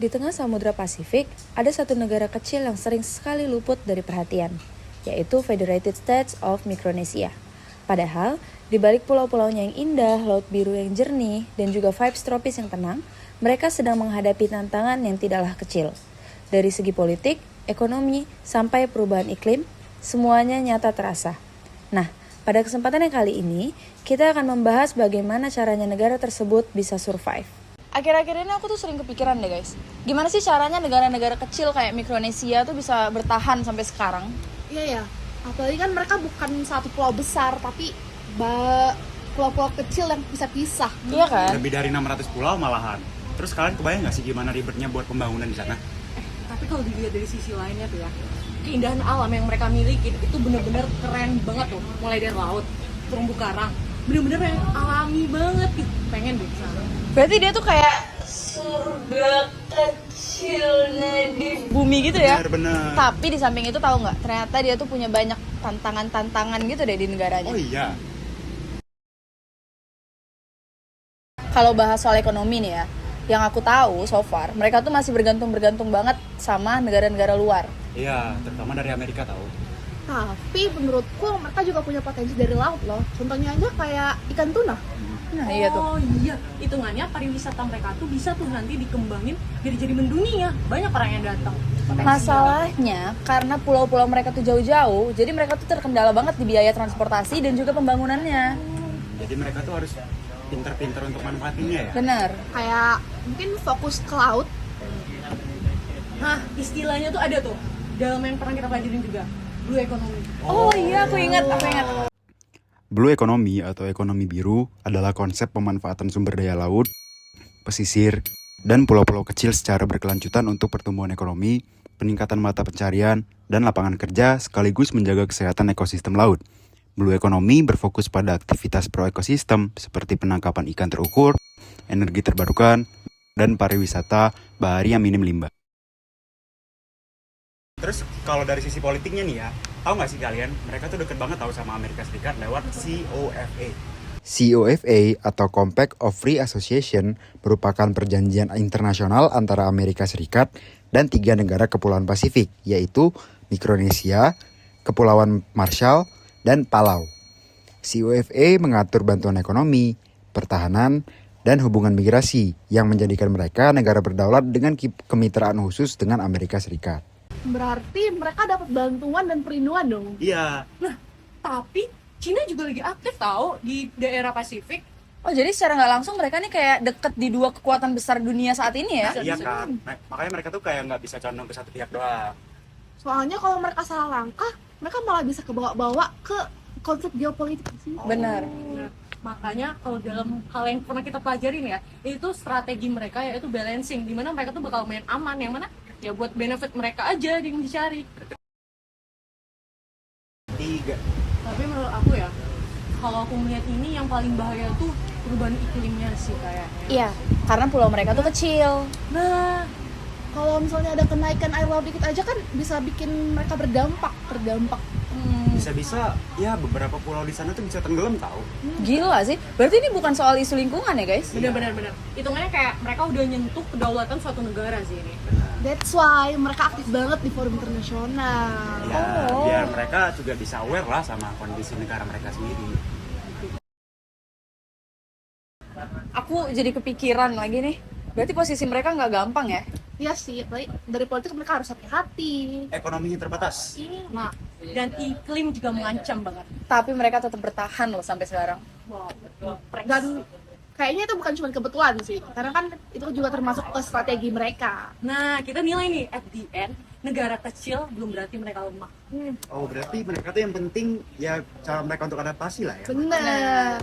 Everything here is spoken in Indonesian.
Di tengah Samudra Pasifik, ada satu negara kecil yang sering sekali luput dari perhatian, yaitu Federated States of Micronesia. Padahal, di balik pulau-pulaunya yang indah, laut biru yang jernih, dan juga vibes tropis yang tenang, mereka sedang menghadapi tantangan yang tidaklah kecil. Dari segi politik, ekonomi, sampai perubahan iklim, semuanya nyata terasa. Nah, pada kesempatan yang kali ini, kita akan membahas bagaimana caranya negara tersebut bisa survive. Akhir-akhir ini aku tuh sering kepikiran deh guys, gimana sih caranya negara-negara kecil kayak Mikronesia tuh bisa bertahan sampai sekarang? Iya ya, apalagi kan mereka bukan satu pulau besar, tapi pulau-pulau kecil yang bisa pisah. Iya kan? Lebih dari 600 pulau malahan. Terus kalian kebayang gak sih gimana ribetnya buat pembangunan di sana? Tapi kalau dilihat dari sisi lainnya tuh ya, keindahan alam yang mereka miliki itu bener-bener keren banget tuh. Mulai dari laut, terumbu karang, bener-bener yang alami banget gitu. Pengen deh kesana. Berarti dia tuh kayak surga kecilnya di bumi gitu ya? Bener. Tapi di samping itu tahu nggak? Ternyata dia tuh punya banyak tantangan-tantangan gitu deh di negaranya. Oh iya. Kalau bahas soal ekonomi nih ya, yang aku tahu so far, mereka tuh masih bergantung banget sama negara-negara luar. Iya, terutama dari Amerika tahu. Tapi menurutku mereka juga punya potensi dari laut loh. Contohnya aja kayak ikan tuna. Nah iya tuh. Oh iya, hitungannya pariwisata mereka tuh bisa tuh nanti dikembangin jadi mendunia. Banyak orang yang datang. Masalahnya karena pulau-pulau mereka tuh jauh-jauh, jadi mereka tuh terkendala banget di biaya transportasi dan juga pembangunannya. Jadi mereka tuh harus pinter-pinter untuk manfaatinnya ya? Benar. Kayak mungkin fokus ke laut. Nah, istilahnya tuh ada tuh dalam yang pernah kita pelajarin juga, blue economy. Oh iya, aku ingat. Blue economy atau ekonomi biru adalah konsep pemanfaatan sumber daya laut, pesisir, dan pulau-pulau kecil secara berkelanjutan untuk pertumbuhan ekonomi, peningkatan mata pencarian, dan lapangan kerja sekaligus menjaga kesehatan ekosistem laut. Blue economy berfokus pada aktivitas pro-ekosistem seperti penangkapan ikan terukur, energi terbarukan, dan pariwisata bahari yang minim limbah. Terus kalau dari sisi politiknya nih ya, tahu nggak sih kalian, mereka tuh deket banget tahu sama Amerika Serikat lewat COFA. COFA atau Compact of Free Association merupakan perjanjian internasional antara Amerika Serikat dan 3 negara kepulauan Pasifik, yaitu Mikronesia, Kepulauan Marshall, dan Palau. COFA mengatur bantuan ekonomi, pertahanan, dan hubungan migrasi yang menjadikan mereka negara berdaulat dengan kemitraan khusus dengan Amerika Serikat. Berarti mereka dapat bantuan dan perlindungan dong. Iya. Nah, tapi Cina juga lagi aktif tahu di daerah Pasifik. Oh jadi secara nggak langsung mereka nih kayak deket di 2 kekuatan besar dunia saat ini ya? Iya kan, makanya mereka tuh kayak nggak bisa condong ke satu pihak doang. Soalnya kalau mereka salah langkah, mereka malah bisa kebawa-bawa ke konflik geopolitik sih. Benar. Nah, makanya kalau dalam hal yang pernah kita pelajarin ya, itu strategi mereka yaitu balancing, di mana mereka tuh bakal main aman, yang mana ya buat benefit mereka aja yang dicari. 3. Tapi menurut aku ya, kalau aku melihat ini yang paling bahaya tuh perubahan iklimnya sih kayaknya. Iya, karena pulau mereka tuh kecil. Nah, Kalau misalnya ada kenaikan air laut dikit aja kan bisa bikin mereka terdampak. Bisa-bisa ya beberapa pulau di sana tuh bisa tenggelam tahu. Gila sih. Berarti ini bukan soal isu lingkungan ya guys? benar. Hitungannya kayak mereka udah nyentuh kedaulatan suatu negara sih ini. That's why mereka aktif banget di forum internasional. Ya, biar mereka juga bisa aware lah sama kondisi negara mereka sendiri. Aku jadi kepikiran lagi nih. Berarti posisi mereka nggak gampang ya? Iya sih, dari politik mereka harus hati-hati. Ekonominya terbatas. Nah, dan iklim juga mengancam banget. Tapi mereka tetap bertahan loh sampai sekarang. Wow. Dan kayaknya itu bukan cuma kebetulan sih, karena kan itu juga termasuk ke strategi mereka. Nah, kita nilai nih, at the end, negara kecil belum berarti mereka lemah. Oh, berarti mereka tuh yang penting ya cara mereka untuk adaptasi lah ya. Bener.